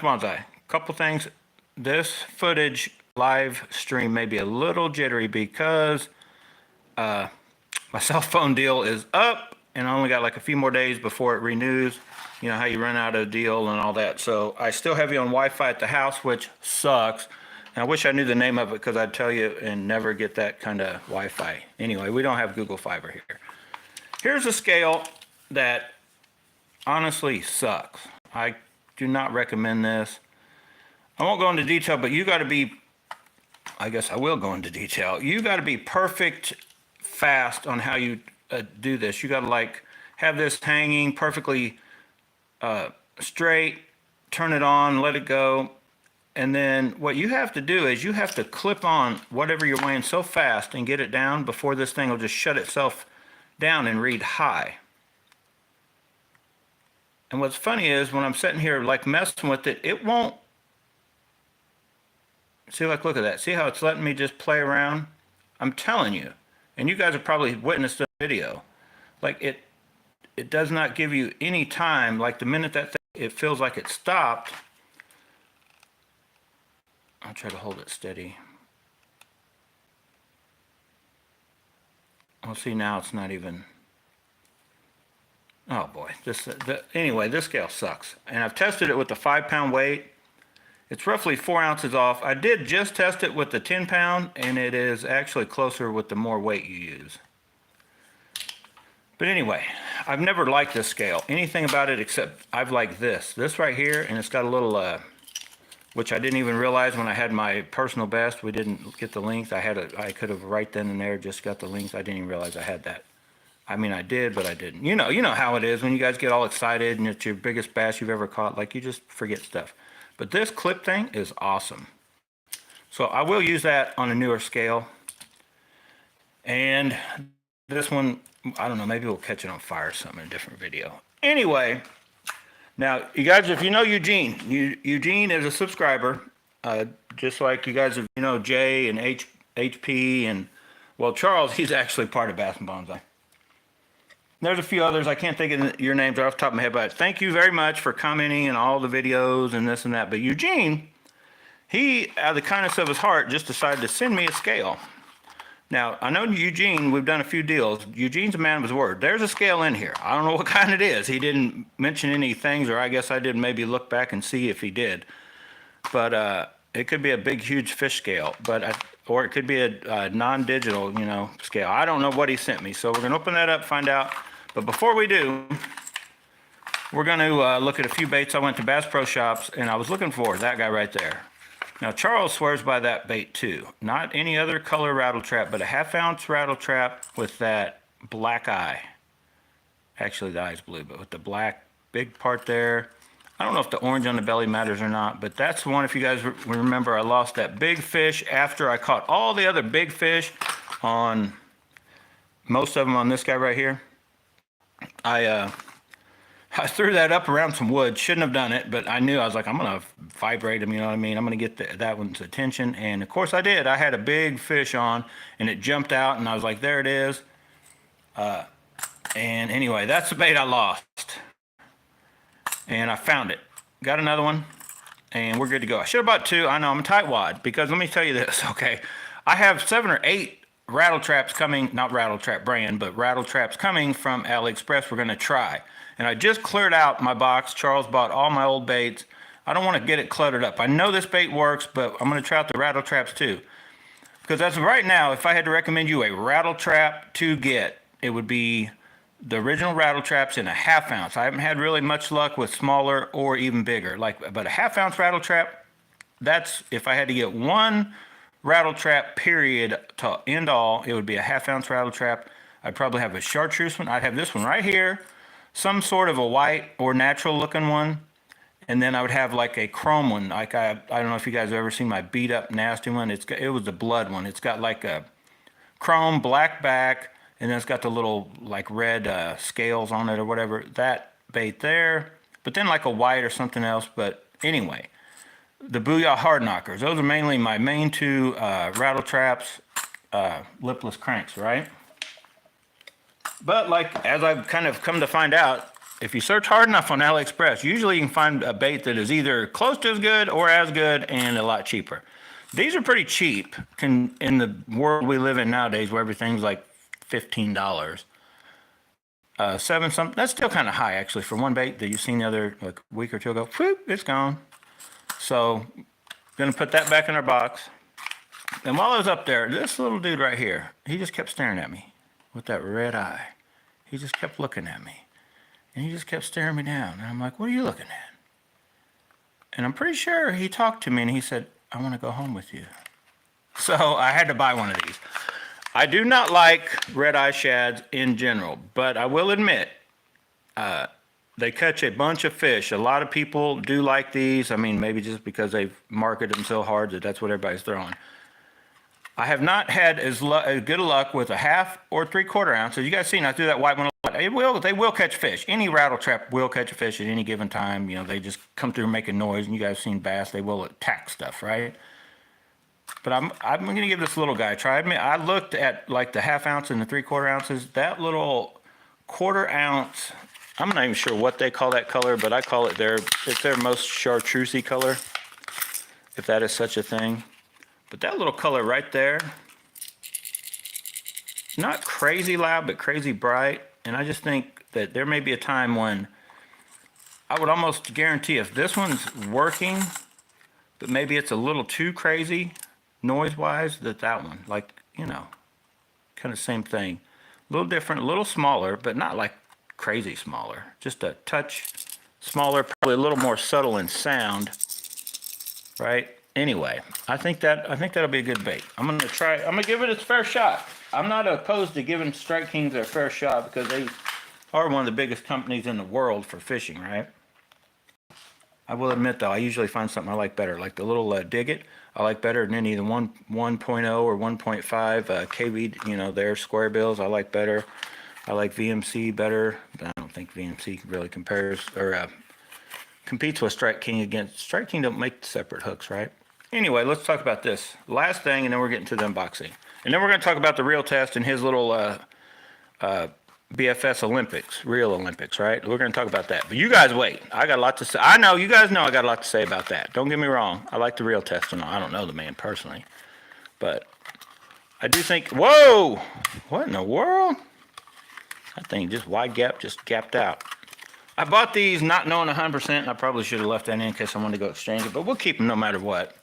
Bonsai, couple things. This footage live stream may be a little jittery because my cell phone deal is up and I only got like a few more days before it renews. You know how you run out of a deal and all that. So I still have you on Wi-Fi at the house, which sucks. And I wish I knew the name of it because I'd tell you and never get that kind of Wi-Fi. Anyway, we don't have Google Fiber here. Here's a scale that honestly sucks. I do not recommend this. I won't go into detail, but you got to be, I guess I will go into detail. You got to be perfect fast on how you do this. You got to like have this hanging perfectly straight, turn it on, let it go. And then what you have to do is you have to clip on whatever you're weighing so fast and get it down before this thing will just shut itself down and read high. And what's funny is when I'm sitting here like messing with it, it won't. See, like, look at that. See how it's letting me just play around? I'm telling you, and you guys have probably witnessed the video. Like it does not give you any time. Like the minute that thing, it feels like it stopped. I'll try to hold it steady. Well, see, now it's not even. Oh boy, anyway, this scale sucks. And I've tested it with the 5-pound weight. It's roughly 4 ounces off. I did just test it with the 10-pound, and it is actually closer with the more weight you use. But anyway, I've never liked this scale. Anything about it except I've liked this. This right here, and it's got a little, which I didn't even realize when I had my personal best. We didn't get the length. I could have right then and there just got the length. I didn't even realize I had that. I mean, I did, but I didn't. You know how it is when you guys get all excited and it's your biggest bass you've ever caught. Like, you just forget stuff. But this clip thing is awesome. So I will use that on a newer scale. And this one, I don't know, maybe we'll catch it on fire or something in a different video. Anyway, now, you guys, if you know Eugene, Eugene is a subscriber. Just like you guys, you know, Jay and HP and, well, Charles, he's actually part of Bass and Bonsai. There's a few others. I can't think of your names off the top of my head, but thank you very much for commenting and all the videos and this and that. But Eugene, he, out of the kindness of his heart, just decided to send me a scale. Now, I know Eugene, we've done a few deals. Eugene's a man of his word. There's a scale in here. I don't know what kind it is. He didn't mention any things, or I guess I didn't maybe look back and see if he did. But it could be a big, huge fish scale, or it could be a non-digital, you know, scale. I don't know what he sent me, so we're going to open that up, find out. But before we do, we're going to look at a few baits. I went to Bass Pro Shops, and I was looking for that guy right there. Now, Charles swears by that bait, too. Not any other color rattle trap, but a 1/2-ounce rattle trap with that black eye. Actually, the eye's blue, but with the black big part there. I don't know if the orange on the belly matters or not, but that's the one. If you guys remember, I lost that big fish after I caught all the other big fish on, most of them on this guy right here. I threw that up around some wood. Shouldn't have done it, but I knew. I was like, I'm going to vibrate him, you know what I mean? I'm going to get that one's attention. And, of course, I did. I had a big fish on, and it jumped out, and I was like, there it is. And, anyway, that's the bait I lost. And I found it. Got another one, and we're good to go. I should have bought 2. I know, I'm a tightwad, because let me tell you this, okay? I have 7 or 8 rattle traps coming, not Rattletrap brand, but rattle traps coming from AliExpress we're going to try. And I just cleared out my box. Charles bought all my old baits. I don't want to get it cluttered up. I know this bait works, but I'm going to try out the rattle traps too. Because as of right now, if I had to recommend you a rattle trap to get, it would be the original rattle traps in a 1/2 ounce. I haven't had really much luck with smaller or even bigger. But a 1/2 ounce rattle trap, that's, if I had to get one rattle trap period to end all, it would be a 1/2 ounce rattle trap. I'd probably have a chartreuse one. I'd have this one right here, some sort of a white or natural looking one, and then I would have like a chrome one. Like I don't know if you guys have ever seen my beat up nasty one. It was the blood one. It's got like a chrome black back, and then it's got the little like red scales on it or whatever. That bait there, but then like a white or something else. But anyway, the Booyah Hard Knockers. Those are mainly my main 2 rattle traps, lipless cranks, right? But like, as I've kind of come to find out, if you search hard enough on AliExpress, usually you can find a bait that is either close to as good or as good and a lot cheaper. These are pretty cheap in the world we live in nowadays, where everything's like $15. Seven something. That's still kind of high actually for one bait that you've seen the other like week or two ago. Whoop, it's gone. So, gonna put that back in our box. And while I was up there, this little dude right here, he just kept staring at me with that red eye. He just kept looking at me. And he just kept staring me down. And I'm like, what are you looking at? And I'm pretty sure he talked to me and he said, I want to go home with you. So I had to buy one of these. I do not like red eye shads in general, but I will admit, they catch a bunch of fish. A lot of people do like these. I mean, maybe just because they've marketed them so hard that that's what everybody's throwing. I have not had as good luck with a 1/2 or 3/4 ounce. So you guys seen I threw that white one. They will catch fish. Any rattle trap will catch a fish at any given time. You know, they just come through making noise. And you guys seen bass, they will attack stuff, right? But I'm gonna give this little guy a try. I looked at like the 1/2 ounce and the 3/4 ounces. That little 1/4 ounce, I'm not even sure what they call that color, but I call it it's their most chartreusey color, if that is such a thing. But that little color right there, not crazy loud, but crazy bright. And I just think that there may be a time when I would almost guarantee if this one's working, but maybe it's a little too crazy noise-wise, that one, like, you know, kind of same thing. A little different, a little smaller, but not like crazy smaller. Just a touch smaller, probably a little more subtle in sound, right? Anyway, I think that'll be a good bait. I'm gonna give it its fair shot. I'm not opposed to giving Strike Kings their fair shot because they are one of the biggest companies in the world for fishing, right? I will admit though, I usually find something I like better, like the little Dig It. I like better than any of the 1.0 or 1.5 KV, you know, their square bills. I like better. I like VMC better, but I don't think VMC really compares or competes with Strike King against. Strike King don't make separate hooks, right? Anyway, let's talk about this last thing, and then we're getting to the unboxing. And then we're going to talk about the real test and his little BFS Olympics, real Olympics, right? We're going to talk about that. But you guys wait. I got a lot to say. I know, you guys know I got a lot to say about that. Don't get me wrong. I like the real test and all. I don't know the man personally. But I do think, whoa! What in the world? That thing just wide gap, just gapped out. I bought these not knowing 100%, and I probably should have left that in case I wanted to go exchange it, but we'll keep them no matter what.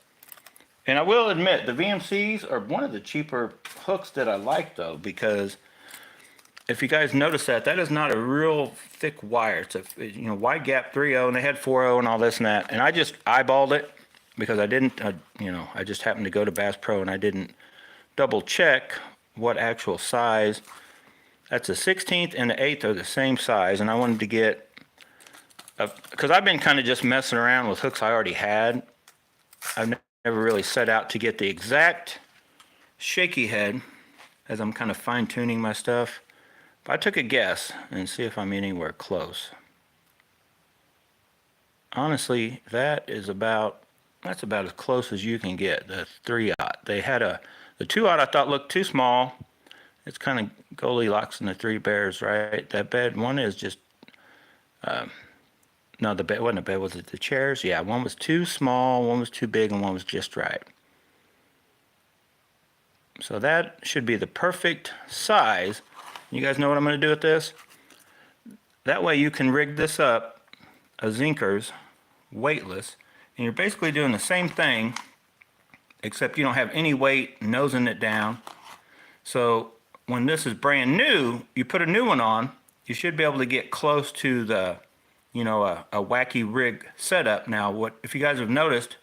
And I will admit, the VMCs are one of the cheaper hooks that I like, though, because if you guys notice that is not a real thick wire. It's a wide gap 3.0, and they had 4.0 and all this and that. And I just eyeballed it because I didn't, I just happened to go to Bass Pro and I didn't double check what actual size. That's a 16th and the 8th are the same size, and I wanted to get, because I've been kind of just messing around with hooks I already had. I've never really set out to get the exact shaky head as I'm kind of fine-tuning my stuff. But I took a guess and see if I'm anywhere close. Honestly, that's about as close as you can get, the 3/0. They had the 2/0 I thought looked too small. It's kind of Goldilocks and the Three Bears, right? That bed, one is just, no, the bed wasn't a bed, was it the chairs? Yeah, one was too small, one was too big, and one was just right. So that should be the perfect size. You guys know what I'm going to do with this? That way you can rig this up, a Zinker's, weightless, and you're basically doing the same thing, except you don't have any weight nosing it down. So when this is brand new, you put a new one on, you should be able to get close to the, a wacky rig setup. Now, if you guys have noticed,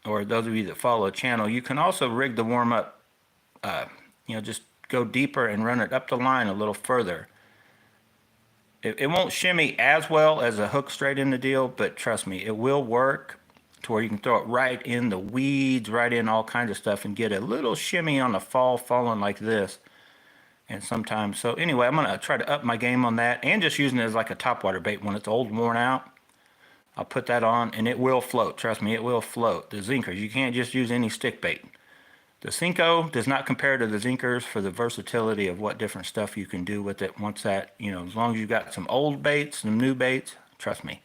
or those of you that follow the channel, you can also rig the warm up, just go deeper and run it up the line a little further. It won't shimmy as well as a hook straight in the deal, but trust me, it will work to where you can throw it right in the weeds, right in all kinds of stuff, and get a little shimmy on the falling like this. And sometimes, so anyway, I'm gonna try to up my game on that, and just using it as like a topwater bait when it's old and worn out. I'll put that on, and it will float. Trust me, it will float. The Zinkers, you can't just use any stick bait. The Cinco does not compare to the Zinkers for the versatility of what different stuff you can do with it. Once that, as long as you've got some old baits, some new baits, trust me.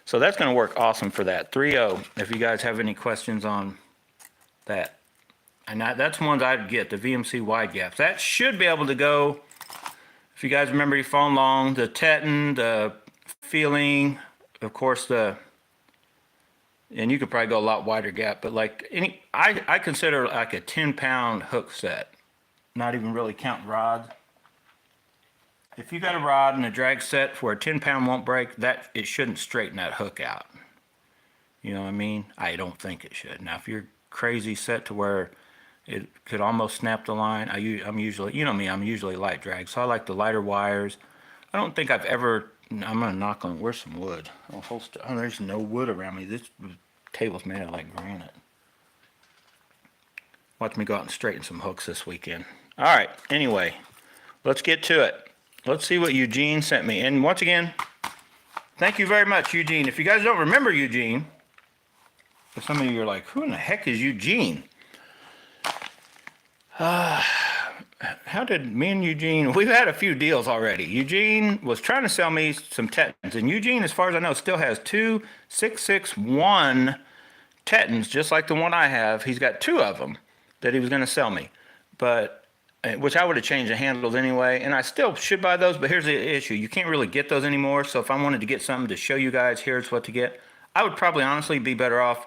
So that's going to work awesome for that. 3.0, if you guys have any questions on that. And that's ones I'd get, the VMC wide gaps. That should be able to go, if you guys remember, you follow along, the Teton, the Feeling, of course, and you could probably go a lot wider gap, but like I consider like a 10-pound hook set, not even really counting rods. If you got a rod and a drag set where a 10-pound won't break, it shouldn't straighten that hook out. You know what I mean? I don't think it should. Now, if you're crazy set to where it could almost snap the line, I'm usually, you know me, I'm usually light drag, so I like the lighter wires. I don't think I've ever. I'm gonna knock on. Where's some wood? Oh, there's no wood around me. This table's made out of like granite. Watch me go out and straighten some hooks this weekend. All right. Anyway, let's get to it. Let's see what Eugene sent me. And once again, thank you very much, Eugene. If you guys don't remember Eugene, if some of you are like, who in the heck is Eugene? How did me and Eugene, we've had a few deals already. Eugene was trying to sell me some Tetons, and Eugene, as far as I know, still has two 661 Tetons, just like the one I have. He's got two of them that he was going to sell me, but which I would have changed the handles anyway, and I still should buy those, but here's the issue. You can't really get those anymore, so if I wanted to get something to show you guys, here's what to get, I would probably honestly be better off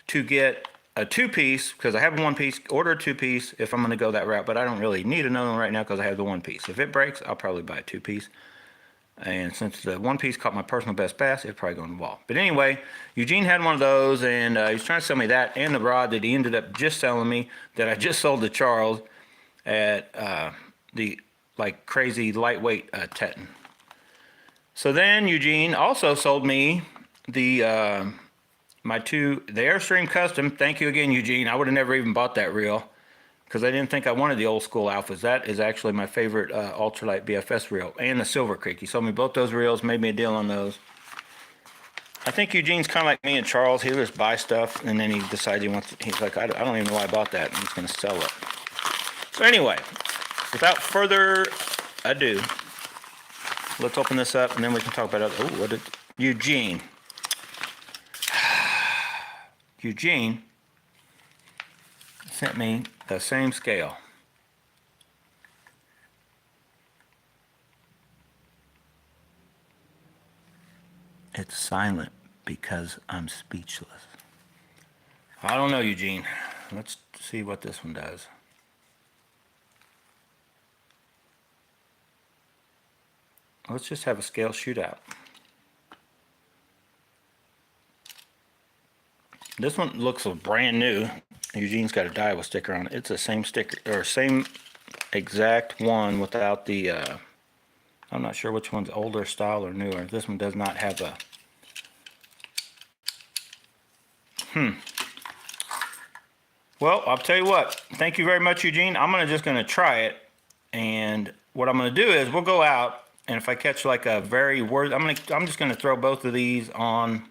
to get a two-piece, because I have a one-piece, order a two-piece if I'm going to go that route, but I don't really need another one right now because I have the one-piece. If it breaks, I'll probably buy a two-piece. And since the one-piece caught my personal best bass, it'll probably go in the wall. But anyway, Eugene had one of those, and he was trying to sell me that and the rod that he ended up just selling me that I just sold to Charles at the like crazy lightweight Teton. So then Eugene also sold me the the Airstream Custom. Thank you again, Eugene. I would have never even bought that reel because I didn't think I wanted the old school Alphas. That is actually my favorite ultralight BFS reel, and the Silver Creek. He sold me both those reels, made me a deal on those. I think Eugene's kind of like me and Charles. He'll just buy stuff, and then he decides he's like, I don't even know why I bought that. I'm just going to sell it. So anyway, without further ado, let's open this up, and then we can talk about it. Eugene. Eugene sent me the same scale. It's silent because I'm speechless. I don't know, Eugene. Let's see what this one does. Let's just have a scale shootout. This one looks brand new. Eugene's got a Daiwa sticker on it. It's the same sticker, or same exact one without the, I'm not sure which one's older style or newer. This one does not have a, Well, I'll tell you what. Thank you very much, Eugene. I'm just gonna try it, and what I'm gonna do is we'll go out, and if I catch like a very worth, I'm just gonna throw both of these on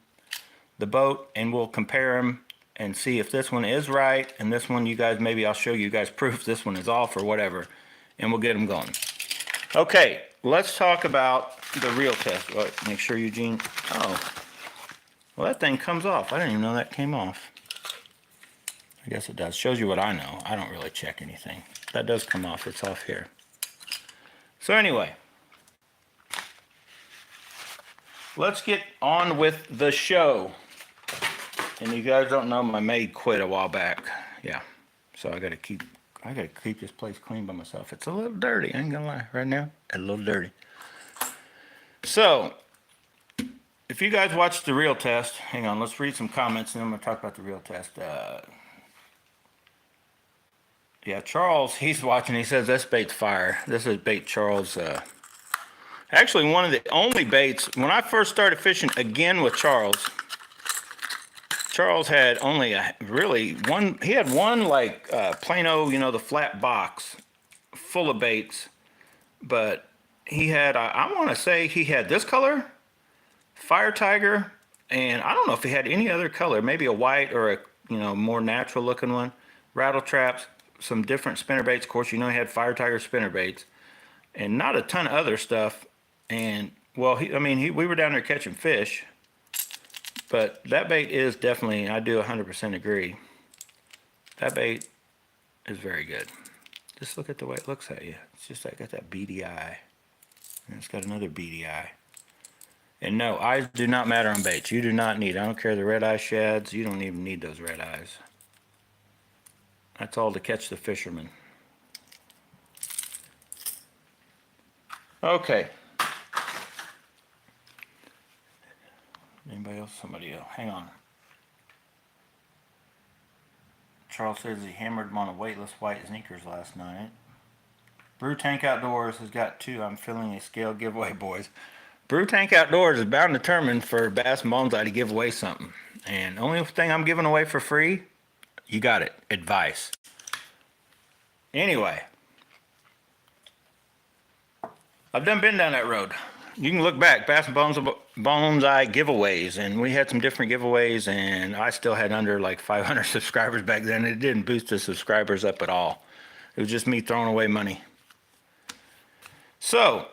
the boat, and we'll compare them and see if this one is right, and this one, you guys, maybe I'll show you guys proof this one is off or whatever, and we'll get them going. Okay, let's talk about the reel test. Well, make sure Eugene, well, that thing comes off. I didn't even know that came off. I guess it does. Shows you what I know. I don't really check anything. That does come off. It's off here. So anyway, let's get on with the show. And you guys don't know, my maid quit a while back. Yeah, so I gotta keep this place clean by myself. It's a little dirty, I ain't gonna lie. Right now, a little dirty. So, if you guys watched the reel test, hang on, let's read some comments, and then I'm gonna talk about the reel test. Yeah, Charles, he's watching. He says this bait's fire. This is bait Charles. Actually, one of the only baits when I first started fishing again with Charles. Charles had only he had one like Plano, the flat box full of baits, but he had, I want to say he had this color, Fire Tiger, and I don't know if he had any other color, maybe a white or a, more natural looking one, Rattletraps, some different spinnerbaits. Of course, you know he had Fire Tiger spinnerbaits, and not a ton of other stuff. And well, we were down there catching fish, but that bait is definitely, I do 100% agree. That bait is very good. Just look at the way it looks at you. It's just like got that beady eye, and it's got another beady eye. And no, eyes do not matter on baits. You do not need. I don't care the red eye shads. You don't even need those red eyes. That's all to catch the fisherman. Okay. Anybody else? Somebody else. Hang on. Charles says he hammered him on a weightless white sneakers last night. Brew Tank Outdoors has got 2. I'm filling a scale giveaway, boys. Brew Tank Outdoors is bound and determined for Bass and Bonsai to give away something. And the only thing I'm giving away for free, you got it, advice. Anyway, I've been down that road. You can look back, Bass and Bonsai giveaways, and we had some different giveaways, and I still had under like 500 subscribers back then. It didn't boost the subscribers up at all. It was just me throwing away money. So,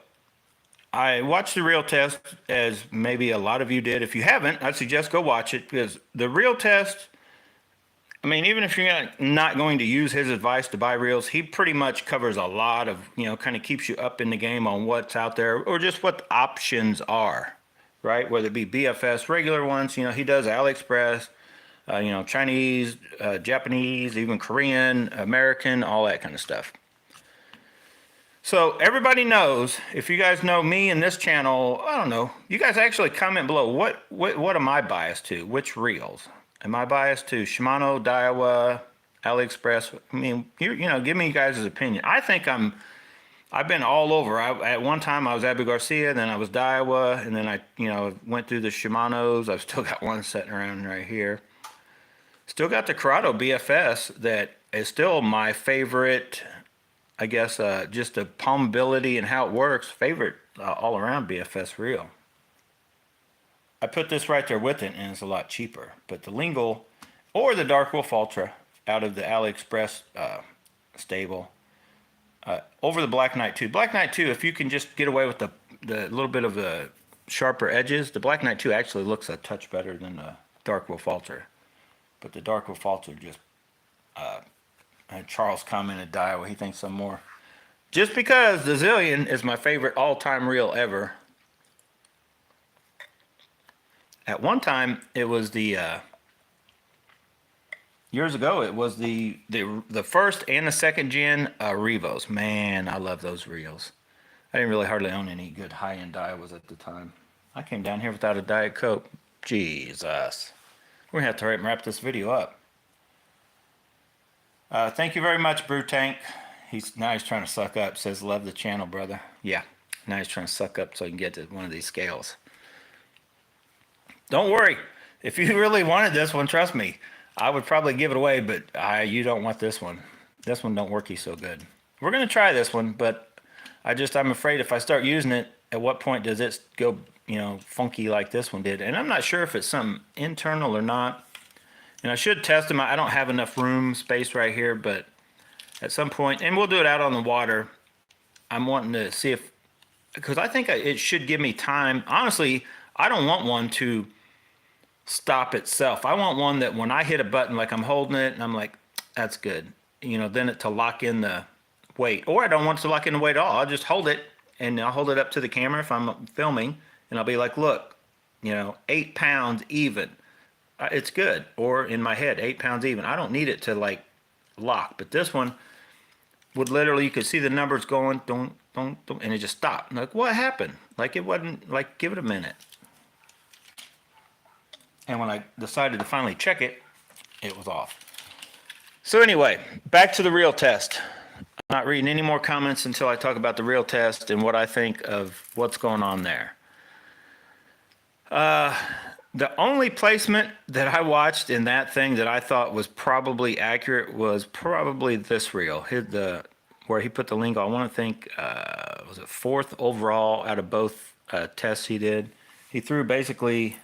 I watched the reel test, as maybe a lot of you did. If you haven't, I'd suggest go watch it, because the reel test, I mean, even if you're not going to use his advice to buy reels, he pretty much covers a lot of, kind of keeps you up in the game on what's out there, or just what the options are, right? Whether it be BFS, regular ones, he does AliExpress, Chinese, Japanese, even Korean, American, all that kind of stuff. So everybody knows, if you guys know me and this channel, I don't know, you guys actually comment below, what am I biased to? Which reels? Am I biased to Shimano, Daiwa, AliExpress? I mean, give me you guys' opinion. I think I've been all over. At one time I was Abu Garcia, then I was Daiwa, and then I, went through the Shimanos. I've still got one sitting around right here. Still got the Corrado BFS that is still my favorite, I guess, just the palmability and how it works, favorite all around BFS reel. I put this right there with it, and it's a lot cheaper. But the Lingle or the Dark Wolf Ultra out of the AliExpress stable over the Black Knight 2. Black Knight 2, if you can just get away with the little bit of the sharper edges, the Black Knight 2 actually looks a touch better than the Dark Wolf Ultra. But the Dark Wolf Ultra just, and Charles commented, Daiwa, he thinks some more. Just because the Zillion is my favorite all-time reel ever. At one time, it was the years ago. It was the first and the second gen Revos. Man, I love those reels. I didn't really hardly own any good high-end Daiwas at the time. I came down here without a Diet Coke. Jesus, we're gonna have to wrap this video up. Thank you very much, Brew Tank. Now he's trying to suck up. Says love the channel, brother. Yeah, now he's trying to suck up so he can get to one of these scales. Don't worry. If you really wanted this one, trust me, I would probably give it away, but you don't want this one. This one don't work so good. We're going to try this one, but I'm afraid if I start using it, at what point does it go, funky like this one did? And I'm not sure if it's something internal or not. And I should test them. I don't have enough room space right here, but at some point, and we'll do it out on the water, I'm wanting to see if, because I think it should give me time. Honestly, I don't want one to stop itself. I want one that when I hit a button, like I'm holding it and I'm like, that's good. Then it to lock in the weight. Or I don't want it to lock in the weight at all. I'll just hold it, and I'll hold it up to the camera if I'm filming, and I'll be like, look, 8 pounds even. It's good. Or in my head, 8 pounds even. I don't need it to like lock. But this one would literally, you could see the numbers going, don't, and it just stopped. I'm like, what happened? Like it wasn't, like, give it a minute. And when I decided to finally check it, it was off. So anyway, back to the reel test. I'm not reading any more comments until I talk about the reel test and what I think of what's going on there. The only placement that I watched in that thing that I thought was probably accurate was probably this reel. Where he put the Lingo, I want to think, was it 4th overall out of both tests he did. He threw basically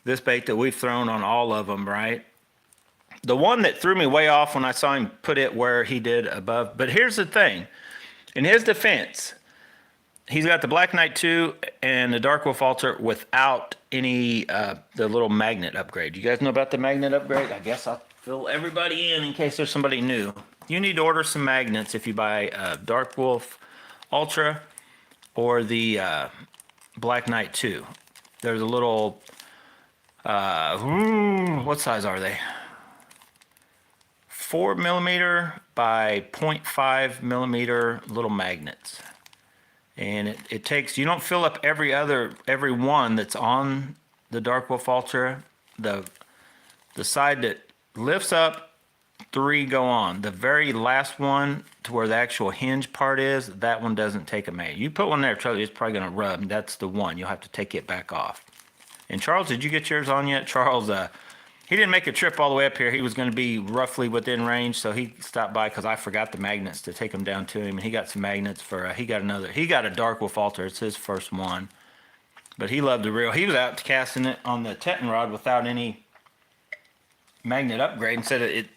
this bait that we've thrown on all of them, right? The one that threw me way off when I saw him put it where he did above. But here's the thing. In his defense, he's got the Black Knight 2 and the Dark Wolf Altar without any the little magnet upgrade. You guys know about the magnet upgrade? I guess I'll fill everybody in case there's somebody new. You need to order some magnets if you buy Dark Wolf Ultra or the Black Knight 2. There's a little, what size are they? 4mm by 0.5mm little magnets. And it takes, you don't fill up every one that's on the Dark Wolf Ultra. The side that lifts up, 3 go on. The very last one to where the actual hinge part is, that one doesn't take a magnet. You put one there, Charlie, it's probably gonna rub. That's the one. You'll have to take it back off. And Charles, did you get yours on yet? Charles, he didn't make a trip all the way up here. He was going to be roughly within range, so he stopped by because I forgot the magnets to take them down to him. And he got some magnets for, he got a Dark Wolf Altar. It's his first one. But he loved the reel. He was out casting it on the Teton rod without any magnet upgrade and said it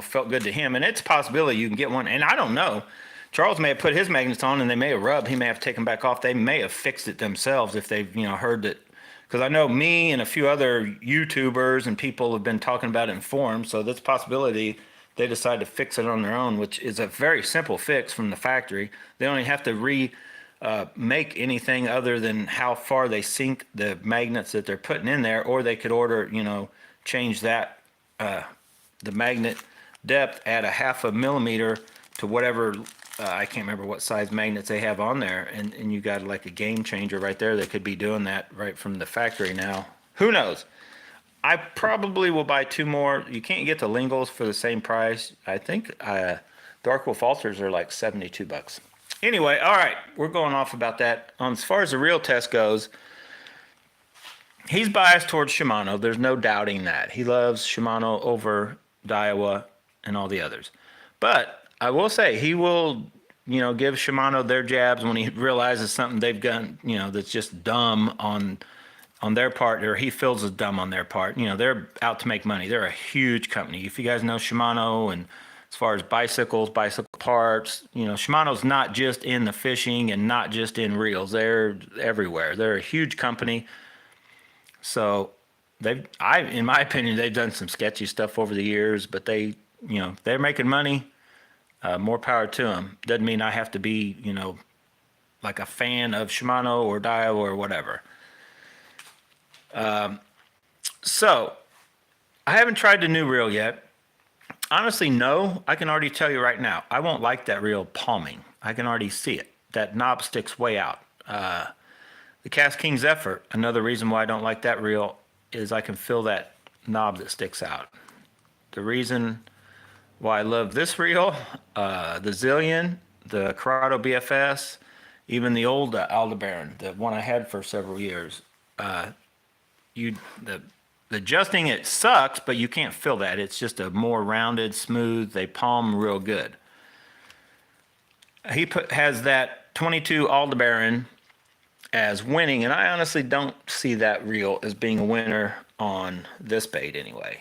felt good to him. And it's a possibility you can get one. And I don't know. Charles may have put his magnets on and they may have rubbed. He may have taken them back off. They may have fixed it themselves if they've, heard that. Because I know me and a few other YouTubers and people have been talking about it in forums, so that's a possibility they decide to fix it on their own, which is a very simple fix from the factory. They don't even have to make anything other than how far they sink the magnets that they're putting in there, or they could order, change that, the magnet depth at 0.5 millimeter to whatever, I can't remember what size magnets they have on there, and you got like a game changer right there that could be doing that right from the factory now. Who knows? I probably will buy 2 more. You can't get the Lingles for the same price. I think Dark Wolf Altars are like $72. Anyway, all right, we're going off about that. As far as the reel test goes, he's biased towards Shimano. There's no doubting that. He loves Shimano over Daiwa and all the others. But I will say he will, give Shimano their jabs when he realizes something they've done, that's just dumb on their part, or he feels is dumb on their part. They're out to make money. They're a huge company. If you guys know Shimano, and as far as bicycles, bicycle parts, Shimano's not just in the fishing and not just in reels. They're everywhere. They're a huge company. So in my opinion, they've done some sketchy stuff over the years, but they're making money. More power to them. Doesn't mean I have to be, like a fan of Shimano or Daiwa or whatever. So, I haven't tried the new reel yet. Honestly, no. I can already tell you right now, I won't like that reel palming. I can already see it. That knob sticks way out. The Cast King Zephyr, another reason why I don't like that reel is I can feel that knob that sticks out. The reason why I love this reel, the Zillion, the Corrado BFS, even the old Aldebaran, the one I had for several years. The adjusting it sucks, but you can't feel that. It's just a more rounded, smooth. They palm real good. He has that 22 Aldebaran as winning, and I honestly don't see that reel as being a winner on this bait anyway.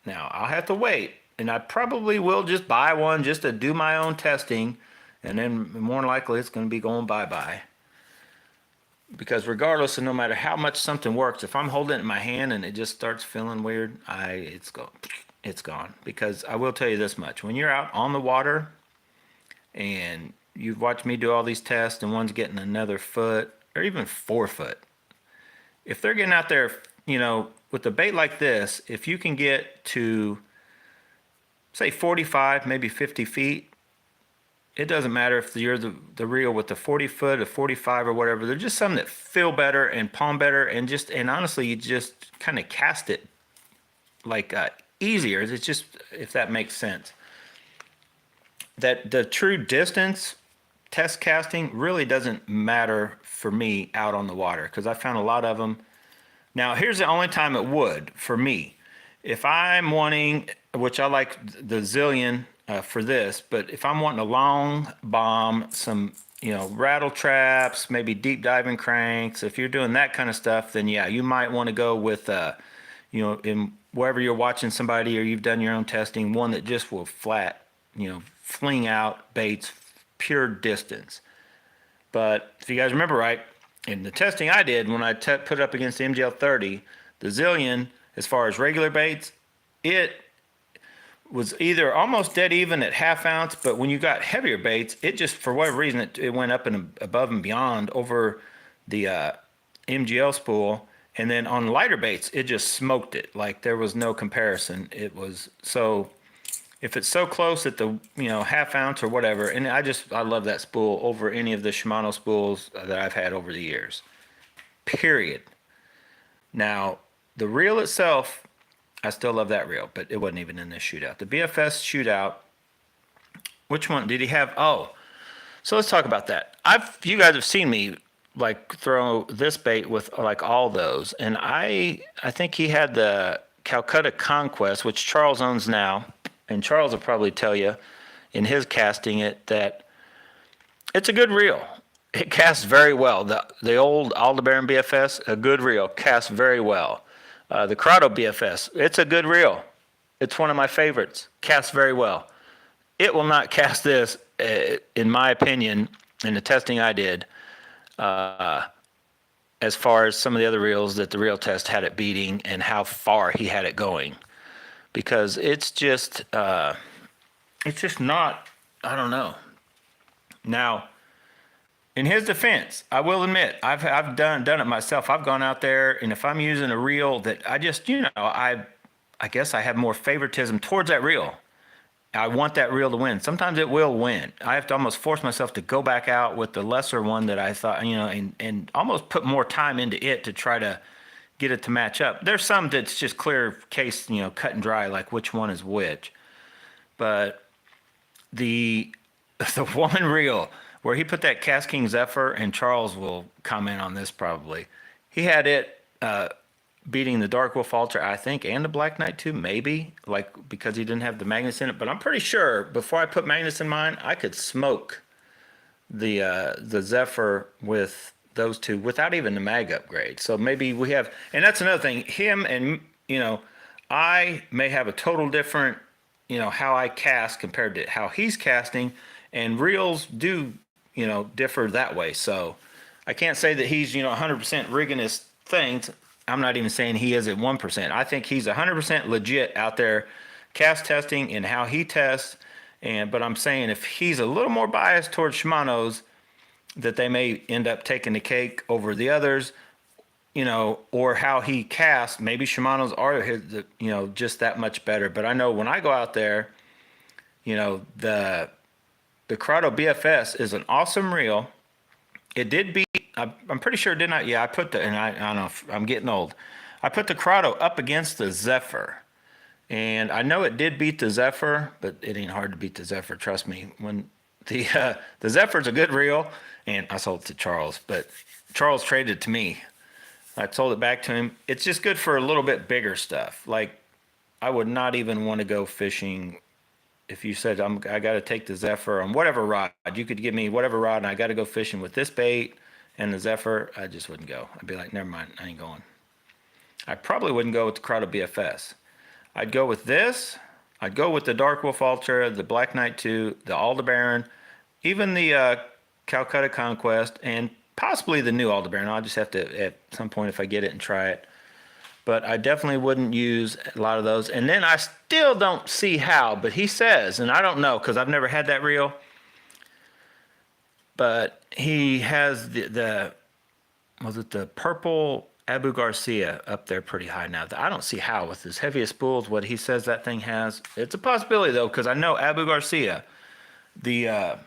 Now I'll have to wait. And I probably will just buy one just to do my own testing. And then more than likely it's going to be going bye-bye. Because regardless of no matter how much something works, if I'm holding it in my hand and it just starts feeling weird, it's gone. Because I will tell you this much. When you're out on the water and you've watched me do all these tests and one's getting another foot or even 4 foot. If they're getting out there, with a bait like this, if you can get to say 45, maybe 50 feet, it doesn't matter if you're the reel with the 40 foot or 45 or whatever. They're just some that feel better and palm better, and honestly, you just kind of cast it like easier. It's just, if that makes sense. That the true distance test casting really doesn't matter for me out on the water, because I found a lot of them. Now, here's the only time it would for me. If I'm wanting, which I like the Zillion for this, but if I'm wanting a long bomb, some, rattle traps, maybe deep diving cranks, if you're doing that kind of stuff, then yeah, you might want to go with, in wherever you're watching somebody or you've done your own testing, one that just will flat, fling out baits pure distance. But if you guys remember right, in the testing I did when I put it up against the MGL 30, the Zillion, as far as regular baits, it was either almost dead even at half ounce, but when you got heavier baits, it just, for whatever reason, it went up and above and beyond over the MGL spool. And then on lighter baits, it just smoked it. Like there was no comparison. It was so, if it's so close at the, half ounce or whatever, and I love that spool over any of the Shimano spools that I've had over the years. Period. Now, the reel itself, I still love that reel, but it wasn't even in this shootout. The BFS shootout, which one did he have? Oh, so let's talk about that. You guys have seen me like throw this bait with like all those, and I think he had the Calcutta Conquest, which Charles owns now, and Charles will probably tell you in his casting it that it's a good reel. It casts very well. The old Aldebaran BFS, a good reel, casts very well. The Corrado BFS, it's a good reel. It's one of my favorites. Casts very well. It will not cast this, in my opinion, in the testing I did, as far as some of the other reels that the reel test had it beating and how far he had it going. Because it's just not, I don't know. Now, in his defense, I will admit, I've done it myself. I've gone out there, and if I'm using a reel that I just, I guess I have more favoritism towards that reel. I want that reel to win. Sometimes it will win. I have to almost force myself to go back out with the lesser one that I thought, and almost put more time into it to try to get it to match up. There's some that's just clear case, cut and dry, like which one is which. But the one reel where he put that Cast King Zephyr, and Charles will comment on this probably. He had it beating the Dark Wolf Ultra, I think, and the Black Knight too, maybe, like because he didn't have the magnets in it. But I'm pretty sure before I put magnets in mine, I could smoke the Zephyr with those two without even the mag upgrade. So maybe we have, and that's another thing. Him and I may have a total different, how I cast compared to how he's casting, and reels do differ that way. So I can't say that he's 100% rigging his things. I'm not even saying he is at 1%. I think he's 100% legit out there cast testing and how he tests. But I'm saying if he's a little more biased towards Shimano's, that they may end up taking the cake over the others, or how he casts. Maybe Shimano's are just that much better. But I know when I go out there, the Corrado BFS is an awesome reel. It did beat, I'm pretty sure it did not. Yeah, I put and I don't know if I'm getting old. I put the Corrado up against the Zephyr. And I know it did beat the Zephyr, but it ain't hard to beat the Zephyr. Trust me. When the Zephyr's a good reel, and I sold it to Charles, but Charles traded it to me. I sold it back to him. It's just good for a little bit bigger stuff. Like, I would not even want to go fishing if you said I got to take the Zephyr on whatever rod. You could give me whatever rod, and I got to go fishing with this bait and the Zephyr. I just wouldn't go. I'd be like, never mind, I ain't going. I probably wouldn't go with the Corrado BFS. I'd go with this. I'd go with the Dark Wolf Ultra, the Black Knight 2, the Aldebaran, even the Calcutta Conquest, and possibly the new Aldebaran. I'll just have to, at some point, if I get it, and try it. But I definitely wouldn't use a lot of those. And then I still don't see how, but he says, and I don't know because I've never had that reel, but he has was it the purple Abu Garcia up there pretty high now. I don't see how with his heaviest spools, what he says that thing has. It's a possibility though, because I know Abu Garcia, I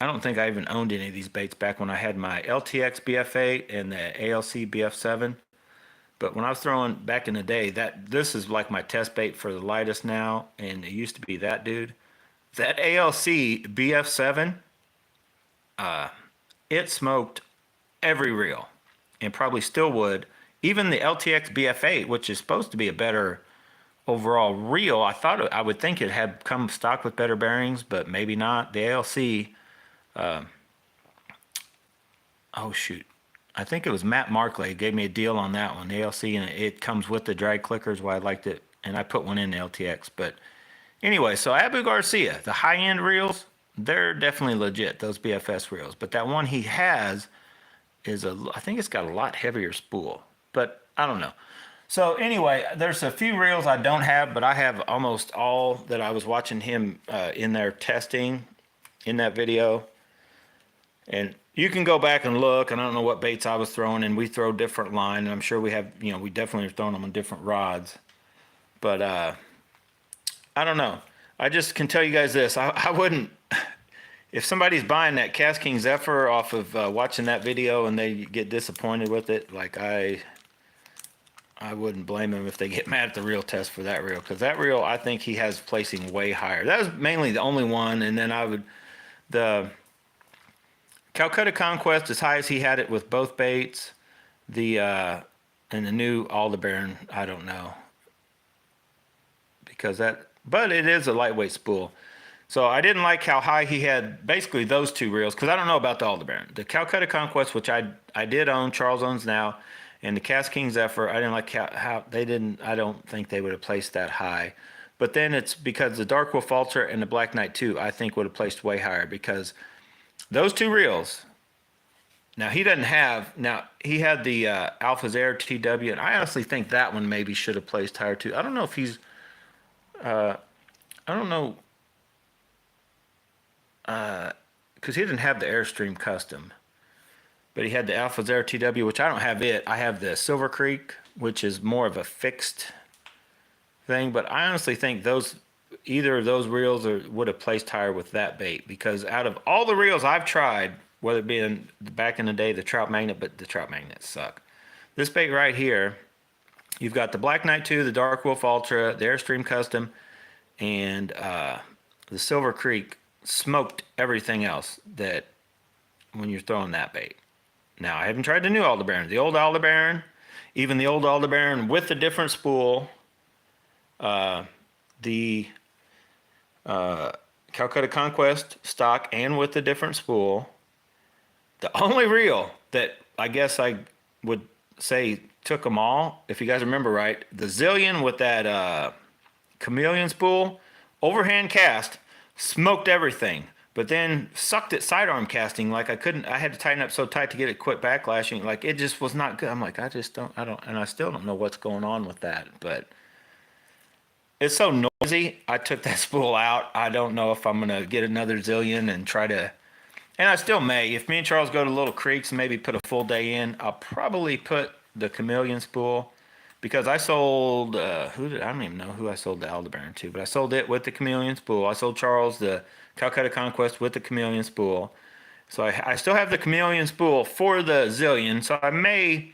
don't think I even owned any of these baits back when I had my LTX BF8 and the ALC BF7. But when I was throwing back in the day, this is like my test bait for the lightest now, and it used to be that dude. That ALC BF7, it smoked every reel, and probably still would. Even the LTX BF8, which is supposed to be a better overall reel, I would think it had come stock with better bearings, but maybe not. The ALC, oh shoot, I think it was Matt Markley gave me a deal on that one, the ALC, and it comes with the drag clickers. Why I liked it, and I put one in the LTX. But anyway, so Abu Garcia, the high end reels, they're definitely legit. Those BFS reels, but that one he has is I think it's got a lot heavier spool, but I don't know. So anyway, there's a few reels I don't have, but I have almost all that I was watching him in there testing in that video. And you can go back and look, and I don't know what baits I was throwing, and we throw different line, and I'm sure we have, we definitely are throwing them on different rods. But I don't know. I just can tell you guys this. I wouldn't, if somebody's buying that Cast King Zephyr off of watching that video and they get disappointed with it, like I wouldn't blame them if they get mad at the reel test for that reel, because that reel I think he has placing way higher. That was mainly the only one, and then the Calcutta Conquest, as high as he had it with both baits, and the new Aldebaran, I don't know, but it is a lightweight spool. So I didn't like how high he had basically those two reels, because I don't know about the Aldebaran. The Calcutta Conquest, which I did own, Charles owns now, and the Cast King Zephyr, I didn't like how they didn't, I don't think they would have placed that high. But then it's because the Dark Wolf Ultra and the Black Knight 2, I think would have placed way higher, because those two reels, now he had the Alpha's Air TW, and I honestly think that one maybe should have placed higher too. I don't know if I don't know, because he didn't have the Airstream Custom, but he had the Alpha's Air TW, which I don't have it. I have the Silver Creek, which is more of a fixed thing, but I honestly think either of those reels would have placed higher with that bait, because out of all the reels I've tried, whether it be back in the day, the Trout Magnet, but the Trout Magnets suck. This bait right here, you've got the Black Knight 2, the Dark Wolf Ultra, the Airstream Custom, and the Silver Creek smoked everything else that when you're throwing that bait. Now, I haven't tried the new Aldebaran. The old Aldebaran, even the old Aldebaran with the different spool, the Calcutta Conquest stock and with the different spool. The only reel that I guess I would say took them all, if you guys remember right, the Zillion with that chameleon spool, overhand cast, smoked everything, but then sucked at sidearm casting. Like I had to tighten up so tight to get it quit backlashing. Like it just was not good. I'm like, I still don't know what's going on with that, but it's so noisy. I took that spool out. I don't know if I'm going to get another Zillion and try to, and I still may. If me and Charles go to Little Creeks and maybe put a full day in, I'll probably put the chameleon spool, because I sold, I don't even know who I sold the Aldebaran to, but I sold it with the chameleon spool. I sold Charles the Calcutta Conquest with the chameleon spool. So I still have the chameleon spool for the Zillion, so I may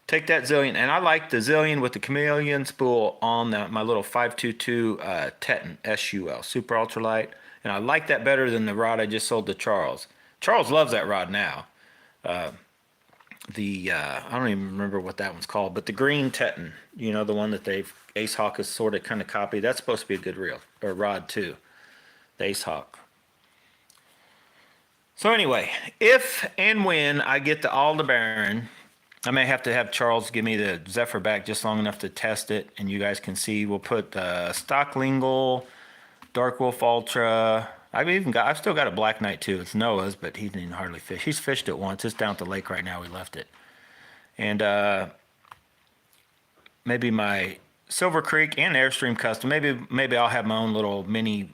take that Zillion, and I like the Zillion with the chameleon spool on my little 522 Teton SUL, super ultralight, and I like that better than the rod I just sold to Charles. Charles loves that rod now. I don't even remember what that one's called, but the green Teton, the one that Ace Hawk is sort of kind of copied. That's supposed to be a good reel or rod too, the Ace Hawk. So anyway, if and when I get the Aldebaran, I may have to have Charles give me the Zephyr back just long enough to test it, and you guys can see. We'll put the stock Lingle, Dark Wolf Ultra. I've still got a Black Knight too. It's Noah's, but he didn't hardly fish. He's fished it once. It's down at the lake right now. We left it, and maybe my Silver Creek and Airstream Custom. Maybe I'll have my own little mini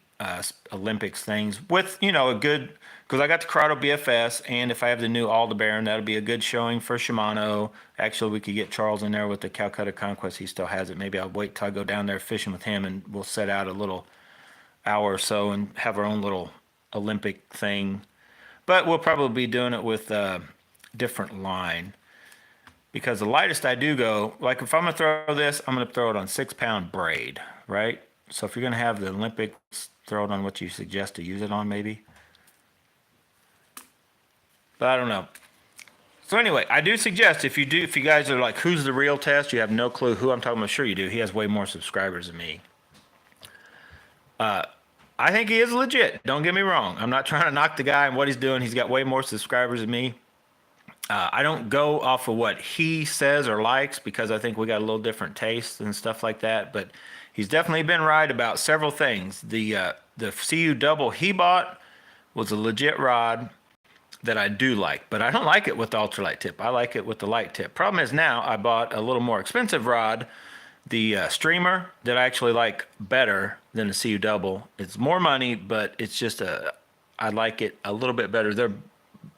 Olympics things with a good, because I got the Corrado BFS, and if I have the new Aldebaran, that'll be a good showing for Shimano. Actually, we could get Charles in there with the Calcutta Conquest. He still has it. Maybe I'll wait till I go down there fishing with him, and we'll set out a little hour or so and have our own little Olympic thing. But we'll probably be doing it with a different line, because the lightest I do go, like if I'm going to throw this, I'm going to throw it on 6-pound braid, right? So if you're going to have the Olympics, throw it on what you suggest to use it on, maybe. But I don't know. So anyway, I do suggest if you guys are like, who's the real test? You have no clue who I'm talking about. Sure you do. He has way more subscribers than me. I think he is legit. Don't get me wrong. I'm not trying to knock the guy and what he's doing. He's got way more subscribers than me. I don't go off of what he says or likes because I think we got a little different tastes and stuff like that. But he's definitely been right about several things. The CU double he bought was a legit rod that I do like, but I don't like it with the ultralight tip. I like it with the light tip. Problem is now I bought a little more expensive rod, the streamer, that I actually like better than the CU double. It's more money, but it's just I like it a little bit better. They're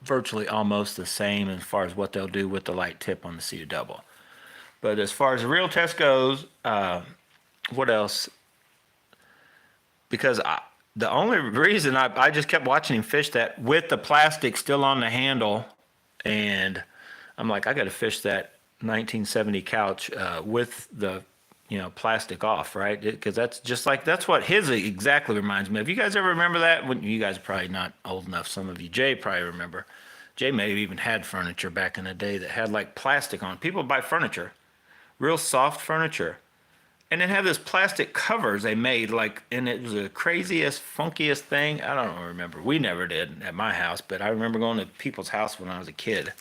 virtually almost the same as far as what they'll do with the light tip on the CU double. But as far as the real test goes, what else? Because the only reason I just kept watching him fish that with the plastic still on the handle, and I'm like, I got to fish that 1970 couch with the plastic off, right? Because that's what his exactly reminds me of. You guys ever remember that? You guys are probably not old enough. Some of you, Jay probably remember. Jay may have even had furniture back in the day that had like plastic on. People buy furniture, real soft furniture, and then have this plastic covers they made, like, and it was the craziest, funkiest thing. I don't remember. We never did at my house, but I remember going to people's house when I was a kid. And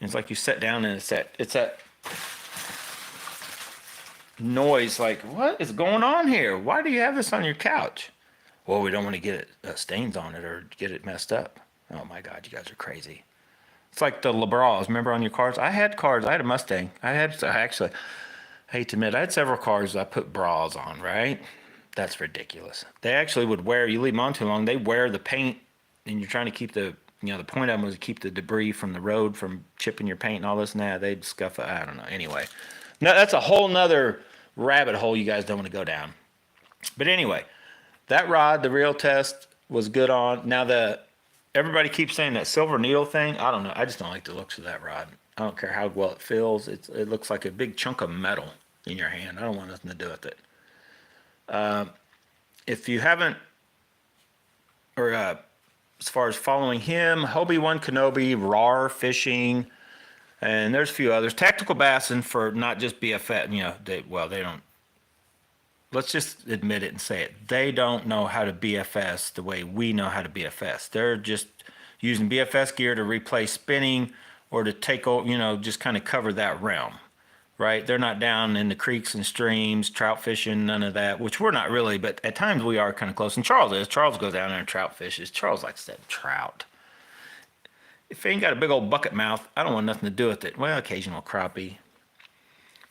it's like you sit down and it's that noise, like, what is going on here? Why do you have this on your couch? Well, we don't want to get stains on it or get it messed up. Oh my God, you guys are crazy. It's like the LeBras. Remember on your cars? I had cars. I had a Mustang. Actually, I hate to admit, I had several cars I put bras on, right? That's ridiculous. They actually would wear, you leave them on too long, they wear the paint, and you're trying to keep the point of them was to keep the debris from the road from chipping your paint and all this and that. They'd scuff it. I don't know. Anyway, no, that's a whole nother rabbit hole you guys don't want to go down. But anyway, that rod, the real test, was good on. Now, everybody keeps saying that silver needle thing. I don't know. I just don't like the looks of that rod. I don't care how well it feels. It looks like a big chunk of metal in your hand. I don't want nothing to do with it. If you haven't, or as far as following him, Hobie1 Kenobi, RAR Fishing, and there's a few others. Tactical Bassin for not just BFS. They don't. Let's just admit it and say it. They don't know how to BFS the way we know how to BFS. They're just using BFS gear to replace spinning or to take, just kind of cover that realm, right? They're not down in the creeks and streams, trout fishing, none of that, which we're not really, but at times we are kind of close. And Charles is. Charles goes down there and trout fishes. Charles likes that trout. If he ain't got a big old bucket mouth, I don't want nothing to do with it. Well, occasional crappie.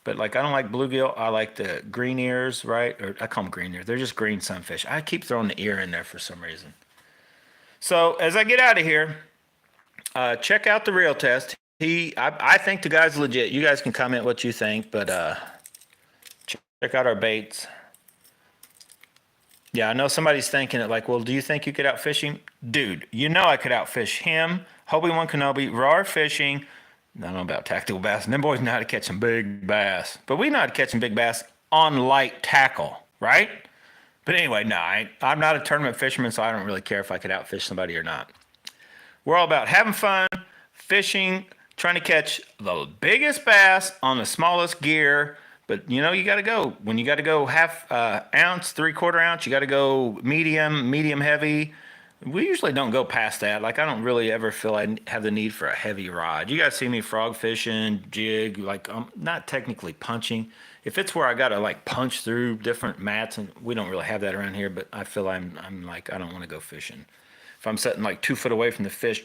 But like, I don't like bluegill. I like the green ears, right? Or I call them green ears. They're just green sunfish. I keep throwing the ear in there for some reason. So as I get out of here, check out the real test. I think the guy's legit. You guys can comment what you think, but check out our baits. Yeah, I know somebody's thinking it like, well, do you think you could outfish him? Dude, I could outfish him, Hobie1 Kenobi, RAR Fishing. I don't know about Tactical Bass. And them boys know how to catch some big bass. But we know how to catch some big bass on light tackle, right? But anyway, no, I'm not a tournament fisherman, so I don't really care if I could outfish somebody or not. We're all about having fun, fishing, trying to catch the biggest bass on the smallest gear. But, you got to go. When you got to go half ounce, 3/4 ounce, you got to go medium heavy. We usually don't go past that. Like, I don't really ever feel I have the need for a heavy rod. You guys see me frog fishing, jig, like I'm not technically punching. If it's where I got to like punch through different mats, and we don't really have that around here, but I feel I'm like, I don't want to go fishing. If I'm sitting like 2 foot away from the fish,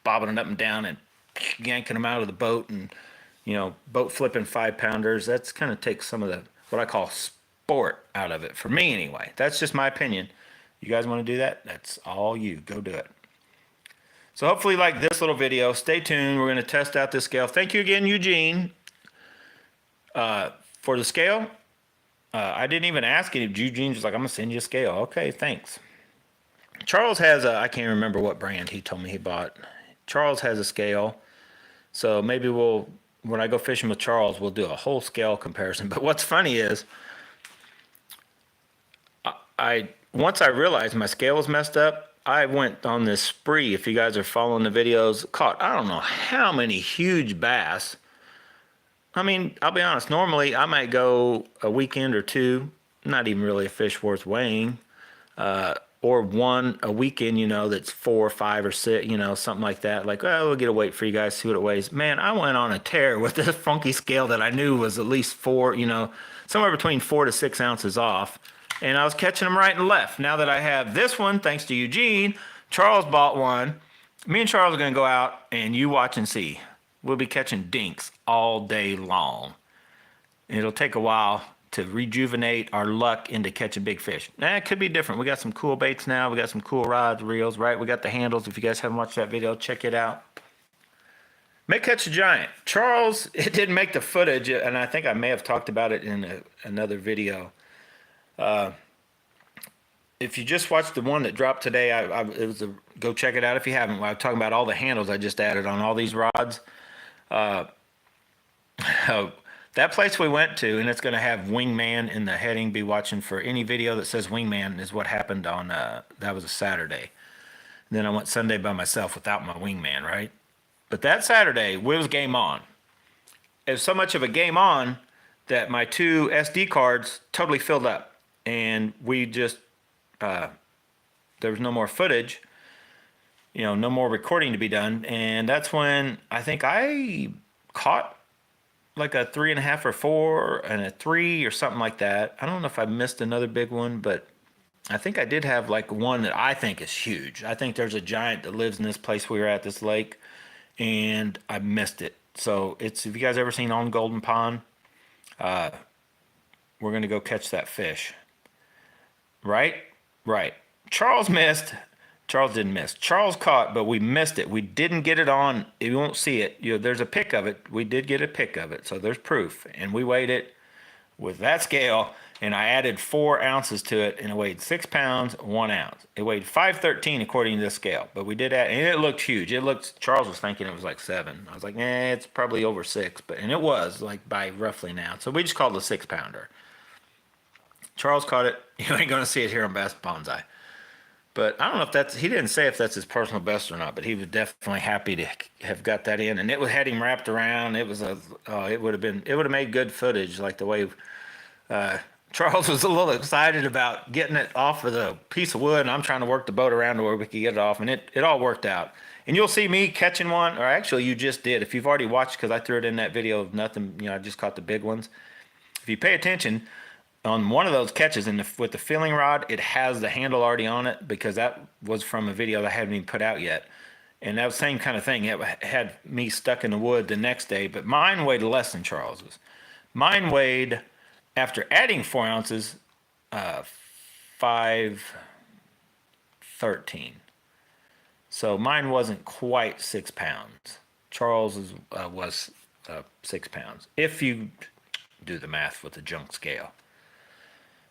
bobbing it up and down and yanking them out of the boat and, boat flipping 5-pounders, that's kind of takes some of the, what I call sport out of it. For me anyway. That's just my opinion. You guys want to do that? That's all you. Go do it. So hopefully you like this little video. Stay tuned. We're going to test out this scale. Thank you again, Eugene, for the scale. I didn't even ask it. Eugene was like, I'm going to send you a scale. Okay, thanks. Charles has I can't remember what brand he told me he bought. Charles has a scale. So maybe when I go fishing with Charles, we'll do a whole scale comparison. But what's funny is, once I realized my scale was messed up, I went on this spree. If you guys are following the videos, caught I don't know how many huge bass. I mean, I'll be honest, normally I might go a weekend or two, not even really a fish worth weighing, or one a weekend, that's 4 or 5 or 6, something like that. Like, oh, we'll get a weight for you guys, see what it weighs. Man, I went on a tear with this funky scale that I knew was at least 4, somewhere between 4 to 6 ounces off. And I was catching them right and left. Now that I have this one, thanks to Eugene, Charles bought one. Me and Charles are going to go out and you watch and see. We'll be catching dinks all day long. And it'll take a while to rejuvenate our luck into catching big fish. It could be different. We got some cool baits now. We got some cool rods, reels, right? We got the handles. If you guys haven't watched that video, check it out. May catch a giant. Charles, it didn't make the footage, and I think I may have talked about it in another video. If you just watched the one that dropped today, go check it out if you haven't. I was talking about all the handles I just added on all these rods. That place we went to, and it's going to have Wingman in the heading. Be watching for any video that says Wingman is what happened on, that was a Saturday. And then I went Sunday by myself without my Wingman, right? But that Saturday, we was game on. It was so much of a game on that my 2 SD cards totally filled up. And we just, there was no more footage, no more recording to be done. And that's when I think I caught like a 3.5 or 4 and a 3 or something like that. I don't know if I missed another big one, but I think I did have like one that I think is huge. I think there's a giant that lives in this place we were at, this lake, and I missed it. So if you guys ever seen On Golden Pond, we're going to go catch that fish. Right? Right. Charles missed. Charles didn't miss. Charles caught, but we missed it. We didn't get it on. You won't see it. There's a pic of it. We did get a pic of it, so there's proof. And we weighed it with that scale, and I added 4 ounces to it, and it weighed 6 pounds, 1 ounce. It weighed 513 according to this scale, but we did add, and it looked huge. Charles was thinking it was like 7. I was like, it's probably over 6, and it was like by roughly an ounce. So we just called it a 6-pounder. Charles caught it. You ain't gonna see it here on Bass Bonsai. But I don't know if he didn't say if that's his personal best or not, but he was definitely happy to have got that in. And it had him wrapped around. It would have made good footage, like the way Charles was a little excited about getting it off of the piece of wood, and I'm trying to work the boat around to where we could get it off, and it all worked out. And you'll see me catching one, or actually you just did. If you've already watched, because I threw it in that video of nothing, I just caught the big ones. If you pay attention, on one of those catches with the filling rod, it has the handle already on it because that was from a video that I haven't even put out yet. And that was the same kind of thing. It had me stuck in the wood the next day, but mine weighed less than Charles's. Mine weighed, after adding 4 ounces, 513. So mine wasn't quite 6 pounds. Charles's was 6 pounds, if you do the math with the junk scale.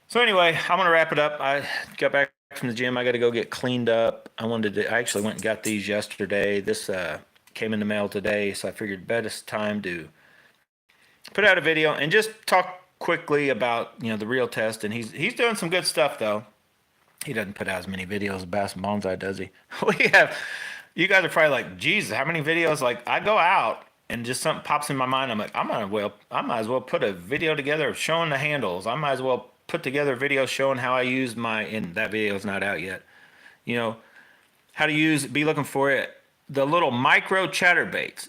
So anyway, I'm going to wrap it up. I got back from the gym. I got to go get cleaned up. I actually went and got these yesterday. This came in the mail today, so I figured best time to put out a video and just talk quickly about, the reel test. And he's doing some good stuff, though. He doesn't put out as many videos as Bass and Bonsai, does he? You guys are probably like, Jesus, how many videos? Like, I go out and just something pops in my mind. I'm like, I might as well put a video together of showing the handles. I might as well put together a video showing how I use and that video is not out yet. How to be looking for it. The little micro chatterbaits.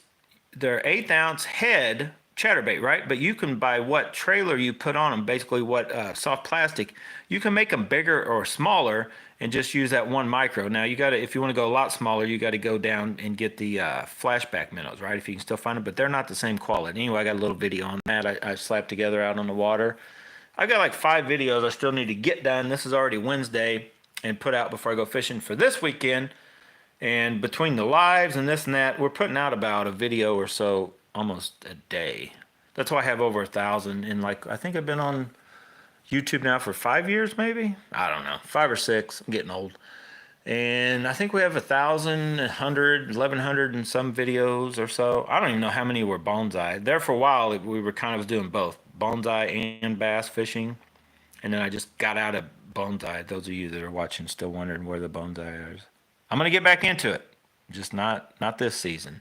They're 1/8 ounce head chatterbait, right? But you can, by what trailer you put on them, basically what soft plastic, you can make them bigger or smaller and just use that 1 micro. Now if you want to go a lot smaller, you got to go down and get the flashback minnows, right? If you can still find them, but they're not the same quality. Anyway, I got a little video on that. I slapped together out on the water. I got like 5 videos I still need to get done. This is already Wednesday and put out before I go fishing for this weekend. And between the lives and this and that, we're putting out about a video or so almost a day. That's why I have over 1,000. And I think I've been on YouTube now for 5 years, maybe. I don't know, 5 or 6. I'm getting old. And I think we have 1,000, 100, 1,100 and some videos or so. I don't even know how many were bonsai. There for a while, we were kind of doing both bonsai and bass fishing. And then I just got out of bonsai. Those of you that are watching still wondering where the bonsai is. I'm going to get back into it. Just not this season.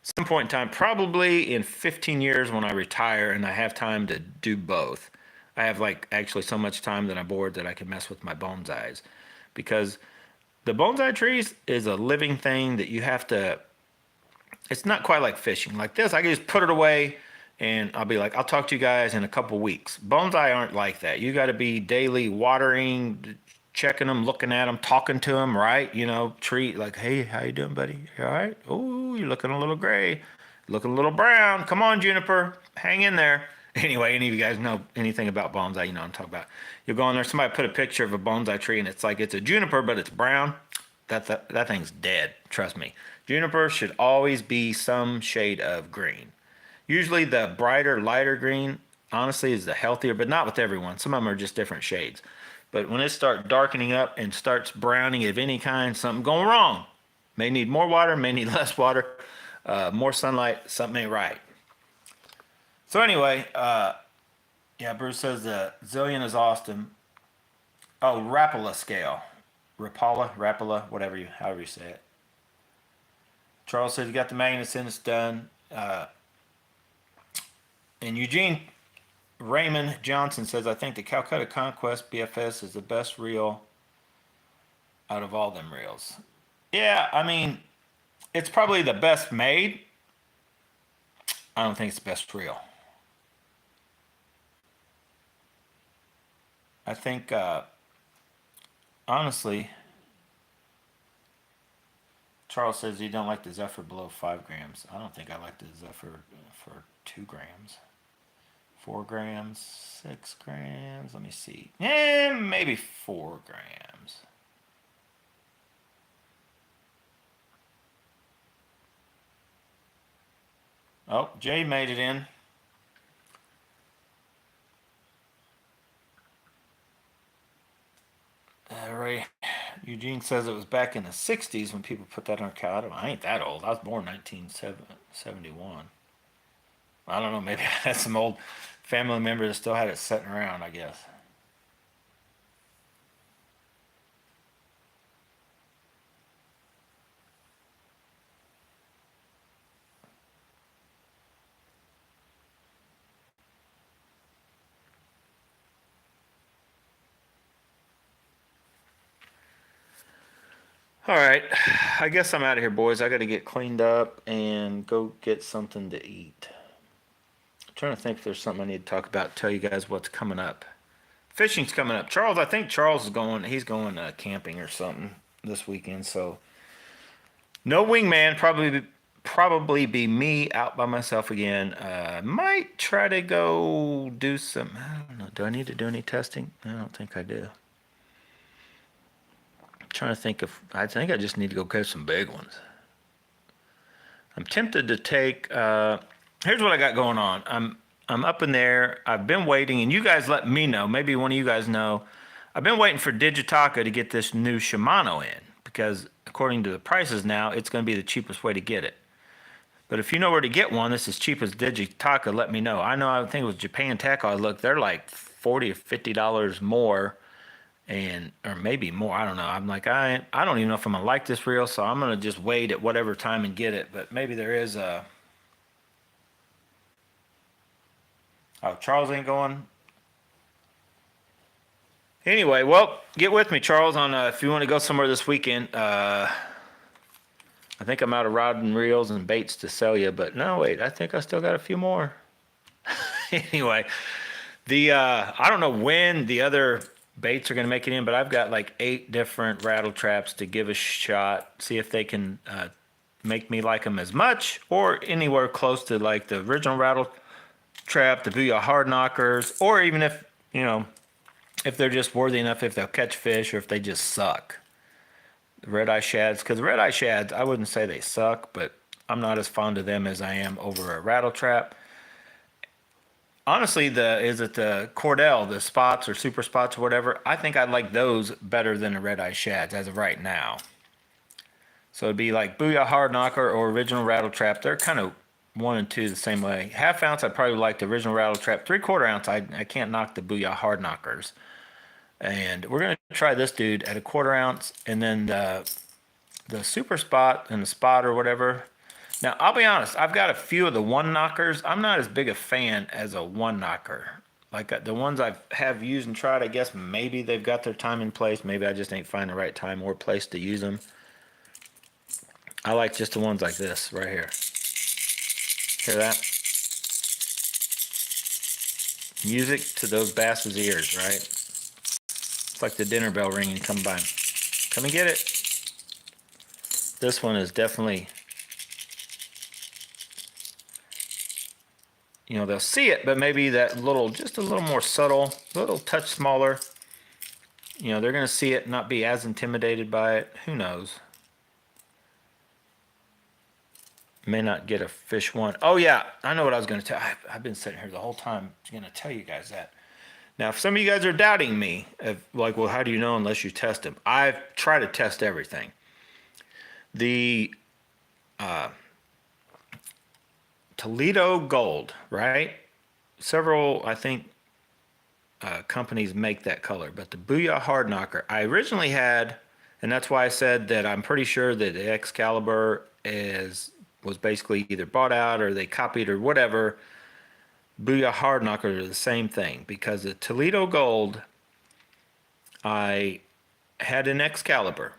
Some point in time, probably in 15 years when I retire and I have time to do both. I have actually so much time that I'm bored that I can mess with my bonsais. because the bonsai trees is a living thing that you have to, it's not quite like fishing. Like this, I can just put it away and I'll be like, I'll talk to you guys in a couple weeks. Bonsai aren't like that. You got to be daily watering, checking them, looking at them, talking to them, right? You know, treat like, hey, how you doing, buddy? You all right? Oh, you're looking a little gray, looking a little brown. Come on, Juniper, hang in there. Anyway, any of you guys know anything about bonsai, you know what I'm talking about. You'll go in there, somebody put a picture of a bonsai tree and it's like it's a juniper, but it's brown. That thing's dead, trust me. Juniper should always be some shade of green. Usually the brighter, lighter green, honestly, is the healthier, but not with everyone. Some of them are just different shades. But when it starts darkening up and starts browning of any kind, something going wrong. May need more water, may need less water, more sunlight, something ain't right. So anyway, yeah, Bruce says the zillion is awesome. Oh, Rapala scale. Rapala, however you say it. Charles says you got the magnets in, it's done. And Eugene Raymond Johnson says, I think the Calcutta Conquest BFS is the best reel out of all them reels. Yeah, I mean, it's probably the best made. I don't think it's the best reel. I think, honestly, Charles says you don't like the Zephyr below 5 grams. I don't think I like the Zephyr for 2 grams. 4 grams, 6 grams, let me see. Maybe 4 grams. Oh, Jay made it in. Ray Eugene says it was back in the 60s when people put that on a cow. I ain't that old. I was born 1971. I don't know. Maybe I had some old family member that still had it sitting around, I guess. All right. I guess I'm out of here, boys. I got to get cleaned up and go get something to eat. I'm trying to think if there's something I need to talk about, tell you guys what's coming up. Fishing's coming up. Charles, I think Charles is going, he's going camping or something this weekend. So no wingman, probably be me out by myself again. Might try to go do some, I don't know. Do I need to do any testing? I don't think I do. I'm trying to think if, I think I just need to go catch some big ones. I'm tempted to take, here's what I got going on. I'm up in there. I've been waiting, and you guys let me know. Maybe one of you guys know. I've been waiting for Digitaka to get this new Shimano in because according to the prices now, it's going to be the cheapest way to get it. But if you know where to get one, this is cheap as Digitaka, let me know. I know, I think it was Japan Tackle. I looked, they're like $40 or $50 more, and or maybe more. I don't know. I'm like, I don't even know if I'm gonna like this reel, so I'm gonna just wait at whatever time and get it. But maybe there is a. Oh, Charles ain't going. Anyway, well, get with me, Charles, on if you want to go somewhere this weekend. I think I'm out of rod and reels and baits to sell you, but no, wait, I think I still got a few more. Anyway, the I don't know when the other baits are going to make it in, but I've got like 8 different rattle traps to give a shot, see if they can make me like them as much or anywhere close to like the original rattle trap, the Booyah hard knockers, or even if, you know, if they're just worthy enough, if they'll catch fish or if they just suck. The red-eye shads, because the red-eye shads, I wouldn't say they suck, but I'm not as fond of them as I am over a rattle trap. Honestly, is it the Cordell, the spots or super spots or whatever? I think I like those better than the red-eye shads as of right now. So it'd be like Booyah hard knocker or original rattle trap. They're kind of 1 and 2 the same way. Half ounce, I probably like the original rattle trap. 3/4 ounce, I can't knock the Booyah hard knockers. And we're going to try this dude at a 1/4 ounce, and then the super spot and the spot or whatever. Now, I'll be honest, I've got a few of the one knockers. I'm not as big a fan as a one knocker. like the ones I have used and tried, I guess maybe they've got their time and place. Maybe I just ain't find the right time or place to use them. I like just the ones like this right here. Hear that? Music to those bastards' ears, right? It's like the dinner bell ringing. Come by. Come and get it. This one is definitely, you know, they'll see it, but maybe that little, just a little more subtle, a little touch smaller. You know, they're going to see it, not be as intimidated by it. Who knows? May not get a fish one. Oh yeah, I know what I was going to tell. I've been sitting here the whole time going to tell you guys that. Now, if some of you guys are doubting me, like, well, how do you know unless you test them? I've tried to test everything. The Toledo Gold, right? Several, I think, companies make that color, but the Booyah Hard Knocker, I originally had, and that's why I said that I'm pretty sure that the Excalibur was basically either bought out or they copied or whatever. Booyah Hard Knocker are the same thing, because the Toledo Gold, I had an Excalibur,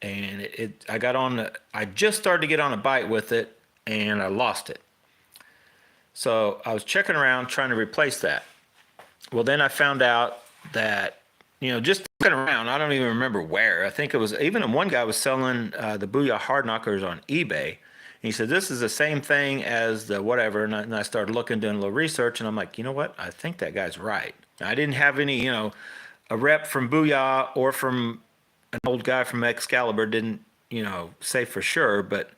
and I just started to get on a bite with it, and I lost it. So I was checking around trying to replace that. Well, then I found out that, you know, just looking around, I don't even remember where. I think it was, even one guy was selling the Booyah Hard Knockers on eBay. And he said, this is the same thing as the whatever. And I started looking, doing a little research, and I'm like, you know what? I think that guy's right. I didn't have any, you know, a rep from Booyah or from an old guy from Excalibur didn't, you know, say for sure, but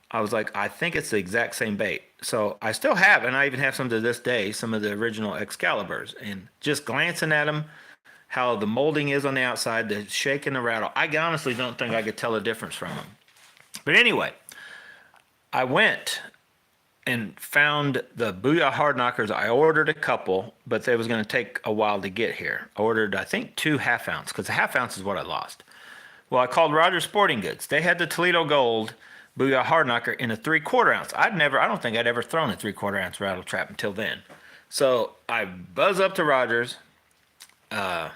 I was like, I think it's the exact same bait. So I still have, and I even have some to this day, some of the original Excaliburs. And just glancing at them, how the molding is on the outside, the shake and the rattle, I honestly don't think I could tell a difference from them. But anyway, I went and found the Booyah Hard Knockers. I ordered a couple, but they was going to take a while to get here. I ordered, I think, 2 half-ounce, because the half-ounce is what I lost. Well, I called Rogers Sporting Goods. They had the Toledo Gold Booyah Hard Knocker in a 3/4 ounce. I don't think I'd ever thrown a 3/4 ounce Rattletrap until then. So I buzz up to Rogers. Oh,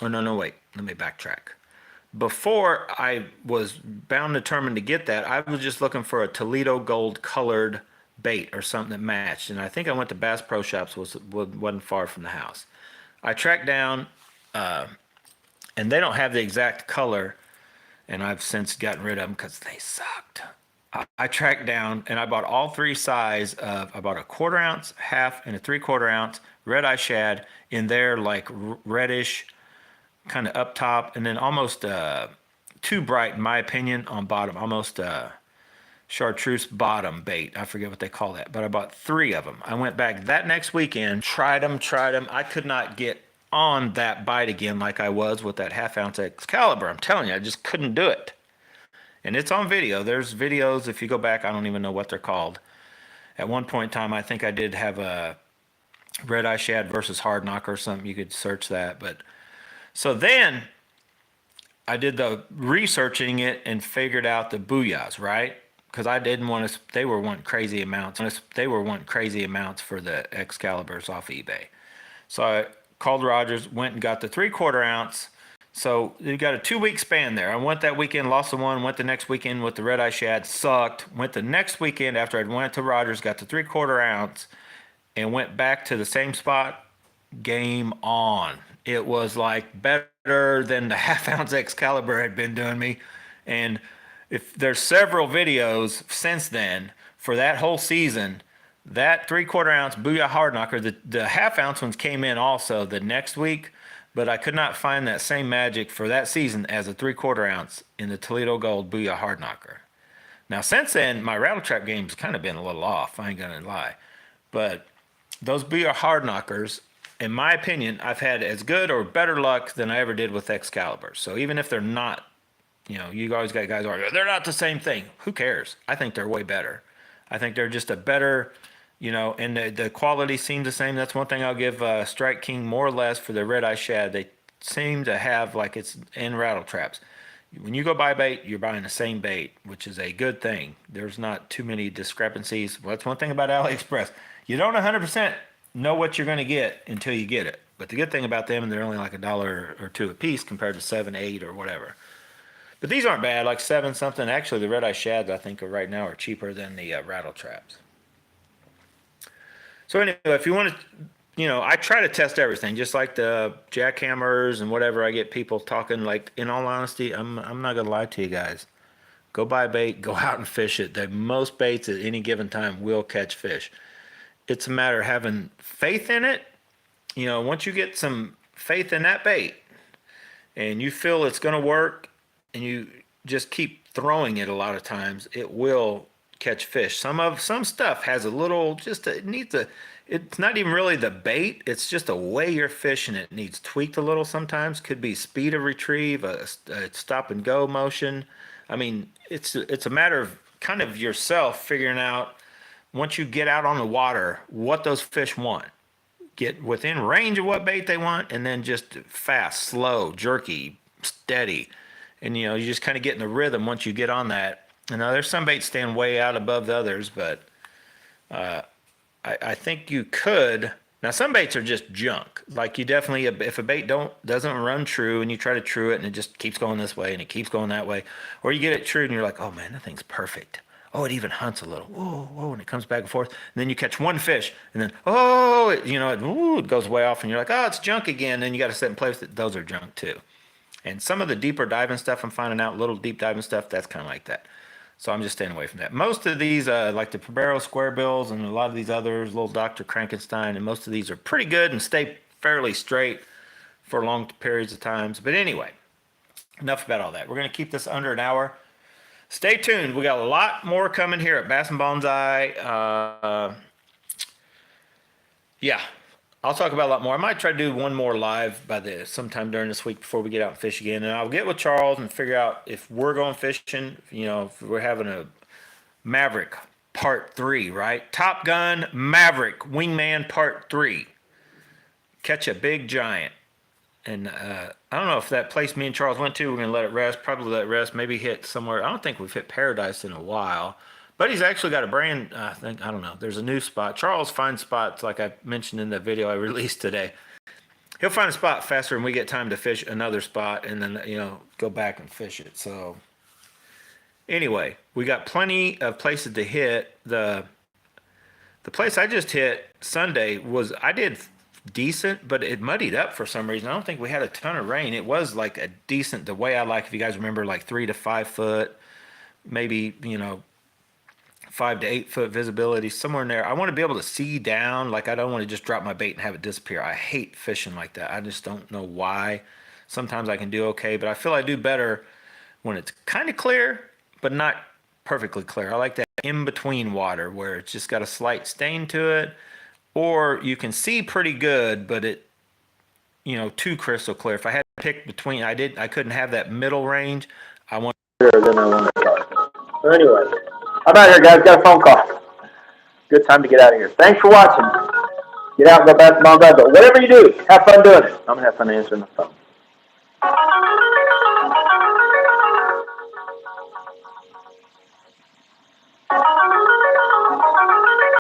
no, wait. Let me backtrack. Before I was bound determined to get that, I was just looking for a Toledo Gold colored bait or something that matched. And I think I went to Bass Pro Shops, wasn't far from the house. I tracked down, and they don't have the exact color, and I've since gotten rid of them because they sucked. I tracked down, and I bought all 3 sizes of, I bought a 1/4 ounce, half, and a 3/4 ounce red eye shad in there, like reddish, kind of up top, and then almost too bright in my opinion on bottom, almost chartreuse bottom bait. I forget what they call that, but I bought 3 of them. I went back that next weekend, tried them. I could not get on that bite again like I was with that half-ounce Excalibur. I'm telling you, I just couldn't do it. And it's on video. There's videos, if you go back, I don't even know what they're called. At one point in time, I think I did have a red eye shad versus hard knocker or something. You could search that. But so then I did the researching it and figured out the Booyahs, right? Because I didn't want to, they were wanting crazy amounts. They were wanting crazy amounts for the Excaliburs off eBay. So I called Rogers, went and got the 3/4 ounce. So you got a 2-week span there. I went that weekend, lost the one, went the next weekend with the red eye shad, sucked. Went the next weekend after I went to Rogers, got the 3/4 ounce, and went back to the same spot. Game on. It was like better than the half-ounce Excalibur had been doing me. And if there's several videos since then for that whole season, that 3/4 ounce Booyah Hard Knocker, the half-ounce ones came in also the next week, but I could not find that same magic for that season as a 3/4 ounce in the Toledo Gold Booyah Hard Knocker. Now, since then, my Rattletrap game's kind of been a little off, I ain't gonna lie. But those Booyah Hard Knockers, in my opinion, I've had as good or better luck than I ever did with Excalibur. So even if they're not, you know, you always got guys arguing, they're not the same thing. Who cares? I think they're way better. I think they're just a better, you know, and the quality seems the same. That's one thing I'll give Strike King more or less for the red eye shad. They seem to have, like it's in Rattletraps. When you go buy bait, you're buying the same bait, which is a good thing. There's not too many discrepancies. Well, that's one thing about AliExpress. You don't 100% know what you're going to get until you get it. But the good thing about them, they're only like $1 or $2 a piece compared to 7, 8, or whatever. But these aren't bad, like 7 something. Actually, the red eye shads I think are right now are cheaper than the Rattletraps. So anyway, if you want to, I try to test everything, just like the jackhammers and whatever. I get people talking like, in all honesty, I'm not gonna lie to you guys. Go buy bait, go out and fish it. The most baits at any given time will catch fish. It's a matter of having faith in it. Once you get some faith in that bait and you feel it's going to work and you just keep throwing it a lot of times, it will catch fish. Some stuff has a little, it's not even really the bait. It's just the way you're fishing it needs tweaked a little sometimes. Could be speed of retrieve, a stop and go motion. I mean, it's a matter of kind of yourself figuring out, once you get out on the water, what those fish want. Get within range of what bait they want, and then just fast, slow, jerky, steady. And, you just kind of get in the rhythm once you get on that. And now there's some baits stand way out above the others, but I think you could. Now, some baits are just junk. Like, you definitely, if a bait doesn't run true and you try to true it and it just keeps going this way and it keeps going that way, or you get it true and you're like, oh man, that thing's perfect. Oh, it even hunts a little. Whoa, whoa, and it comes back and forth. And then you catch one fish, and then, it goes way off, and you're like, oh, it's junk again. And then you got to sit and play with it. Those are junk too. And some of the deeper diving stuff I'm finding out, little deep diving stuff, that's kind of like that. So I'm just staying away from that. Most of these, like the Perbero square bills and a lot of these others, little Dr. Frankenstein, and most of these are pretty good and stay fairly straight for long periods of times. But anyway, enough about all that. We're going to keep this under an hour. Stay tuned. We got a lot more coming here at Bass and Bonsai. Yeah, I'll talk about a lot more. I might try to do one more live sometime during this week before we get out and fish again. And I'll get with Charles and figure out if we're going fishing, if we're having a Maverick Part 3, right? Top Gun Maverick Wingman Part 3. Catch a big giant. And I don't know if that place me and Charles went to, we're going to let it rest. Probably let it rest. Maybe hit somewhere. I don't think we've hit Paradise in a while. But he's actually got a brand, I don't know. There's a new spot. Charles finds spots, like I mentioned in the video I released today. He'll find a spot faster and we get time to fish another spot and then, go back and fish it. So anyway, we got plenty of places to hit. The place I just hit Sunday I did decent, but it muddied up for some reason. I don't think we had a ton of rain. It was like a decent, the way I like, if you guys remember, like 3 to 5 foot, maybe 5 to 8 foot visibility, somewhere in there. I want to be able to see down. Like, I don't want to just drop my bait and have it disappear. I hate fishing like that. I just don't know why. Sometimes I can do okay, but I feel I do better when it's kind of clear but not perfectly clear. I like that in between water where it's just got a slight stain to it. Or you can see pretty good, but it, too crystal clear. If I had to pick between, I couldn't have that middle range. I want. So anyway, I'm out here, guys. Got a phone call. Good time to get out of here. Thanks for watching. Get out and go back to Bonsai. But whatever you do, have fun doing it. I'm gonna have fun answering the phone.